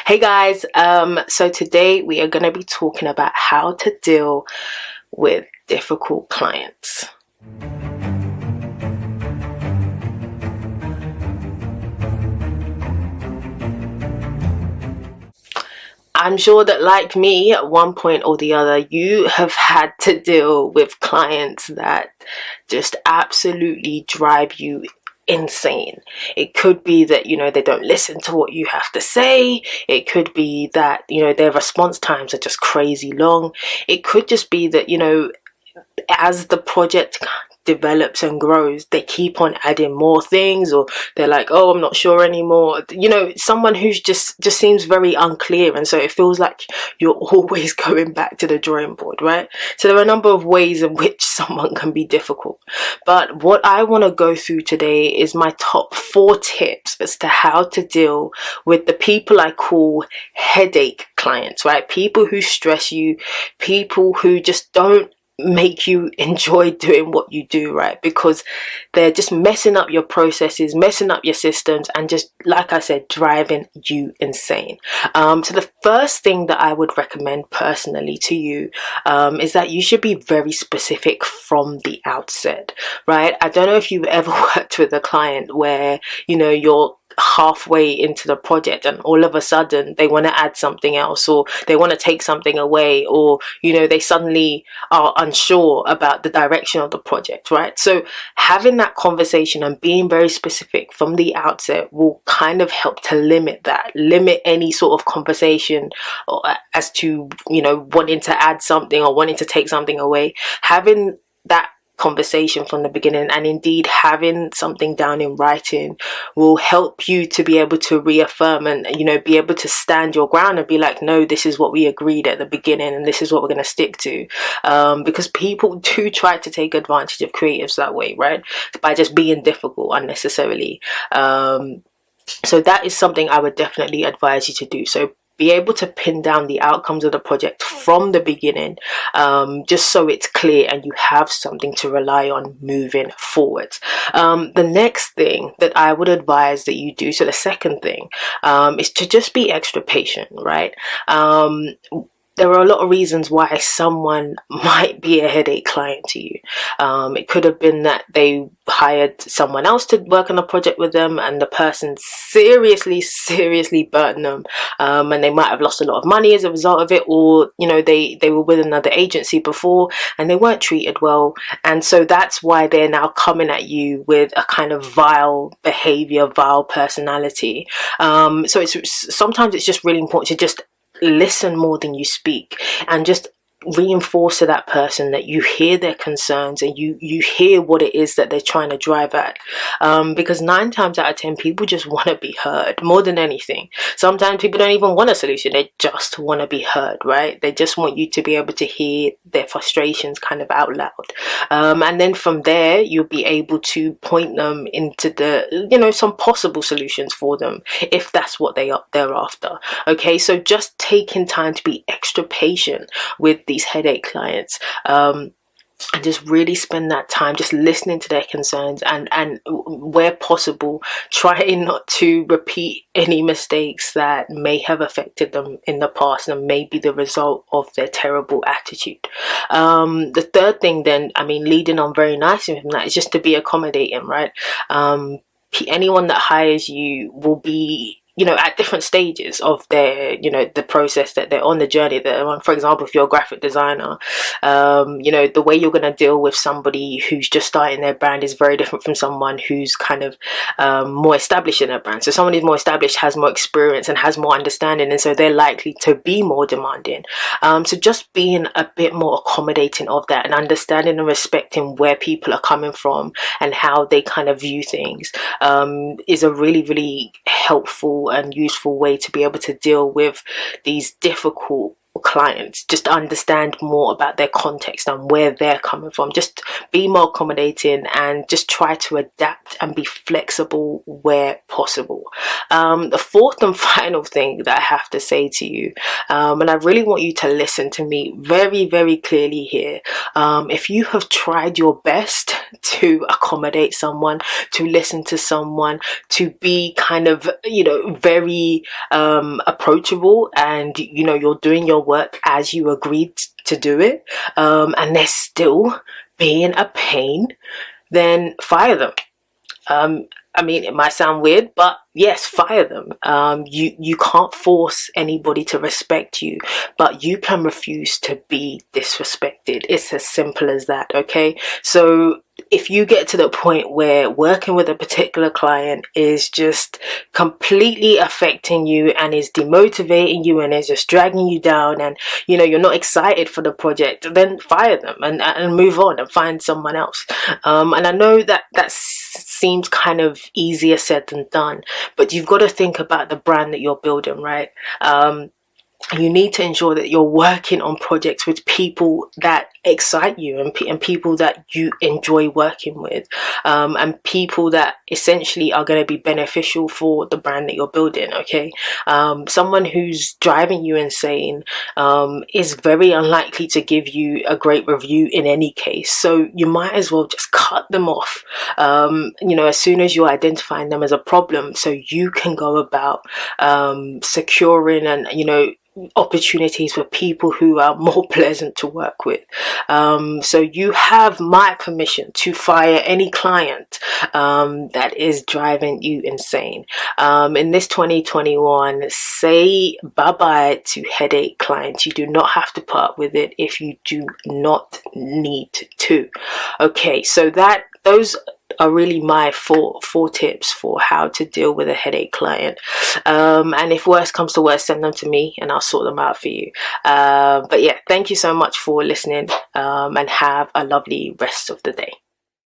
Hey guys, so today we are going to be talking about how to deal with difficult clients. I'm sure that, like me, at one point or the other, you have had to deal with clients that just absolutely drive you insane. It could be that, they don't listen to what you have to say. It could be that, their response times are just crazy long. It could just be that, as the project develops and grows, they keep on adding more things, or they're like, oh, I'm not sure anymore. Someone who's just seems very unclear, and so it feels like you're always going back to the drawing board, right? So there are a number of ways in which someone can be difficult, but what I want to go through today is my top 4 tips as to how to deal with the people I call headache clients, right? People who stress you, people who just don't make you enjoy doing what you do, right? Because they're just messing up your processes, messing up your systems, and just, like I said, driving you insane. So the first thing that I would recommend personally to you is that you should be very specific from the outset, right? I don't know if you've ever worked with a client where, you're halfway into the project and all of a sudden they want to add something else, or they want to take something away, or they suddenly are unsure about the direction of the project, right? So having that conversation and being very specific from the outset will kind of help to limit any sort of conversation as to wanting to add something or wanting to take something away. Having that conversation from the beginning, and indeed having something down in writing, will help you to be able to reaffirm and be able to stand your ground and be like, no, this is what we agreed at the beginning and this is what we're going to stick to, because people do try to take advantage of creatives that way, right? By just being difficult unnecessarily. So that is something I would definitely advise you to do. So be able to pin down the outcomes of the project from the beginning, just so it's clear and you have something to rely on moving forward. The next thing that I would advise that you do, so the second thing, is to just be extra patient, right? There are a lot of reasons why someone might be a headache client to you. It could have been that they hired someone else to work on a project with them and the person seriously burnt them, and they might have lost a lot of money as a result of it, or they were with another agency before and they weren't treated well, and so that's why they're now coming at you with a kind of vile behavior, vile personality. So sometimes it's just really important to just listen more than you speak, and just reinforce to that person that you hear their concerns and you hear what it is that they're trying to drive at, because 9 times out of 10 people just want to be heard more than anything. Sometimes people don't even want a solution, they just want to be heard, right? They just want you to be able to hear their frustrations kind of out loud, and then from there you'll be able to point them into the some possible solutions for them if that's what they're after. Okay, so just taking time to be extra patient with these headache clients, and just really spend that time just listening to their concerns, and where possible trying not to repeat any mistakes that may have affected them in the past and may be the result of their terrible attitude. The third thing then, leading on very nicely from that, is just to be accommodating, right? Anyone that hires you will be at different stages of their, the process that they're on, the journey that they're on. For example, if you're a graphic designer, the way you're going to deal with somebody who's just starting their brand is very different from someone who's kind of more established in their brand. So someone who's more established has more experience and has more understanding, and so they're likely to be more demanding. So just being a bit more accommodating of that, and understanding and respecting where people are coming from and how they kind of view things, is a really, really helpful and useful way to be able to deal with these difficult clients. Just understand more about their context and where they're coming from. Just be more accommodating and just try to adapt and be flexible where possible. The fourth and final thing that I have to say to you, and I really want you to listen to me very, very clearly here. If you have tried your best to accommodate someone, to listen to someone, to be kind of, very approachable, and you're doing your work as you agreed to do it, and they're still being a pain, then fire them. I mean, it might sound weird, but yes, fire them. You can't force anybody to respect you, but you can refuse to be disrespected. It's as simple as that, okay? So if you get to the point where working with a particular client is just completely affecting you and is demotivating you and is just dragging you down, and you're not excited for the project, then fire them and move on and find someone else. And I know that seems kind of easier said than done, but you've got to think about the brand that you're building, right? You need to ensure that you're working on projects with people that excite you, and people that you enjoy working with, and people that essentially are going to be beneficial for the brand that you're building, okay? Someone who's driving you insane is very unlikely to give you a great review in any case, so you might as well just cut them off, as soon as you're identifying them as a problem, so you can go about securing and opportunities with people who are more pleasant to work with. So you have my permission to fire any client that is driving you insane. In this 2021, say bye-bye to headache clients. You do not have to put up with it if you do not need to. Okay, so those are really my four tips for how to deal with a headache client, and if worse comes to worse, send them to me and I'll sort them out for you. But yeah, thank you so much for listening, and have a lovely rest of the day.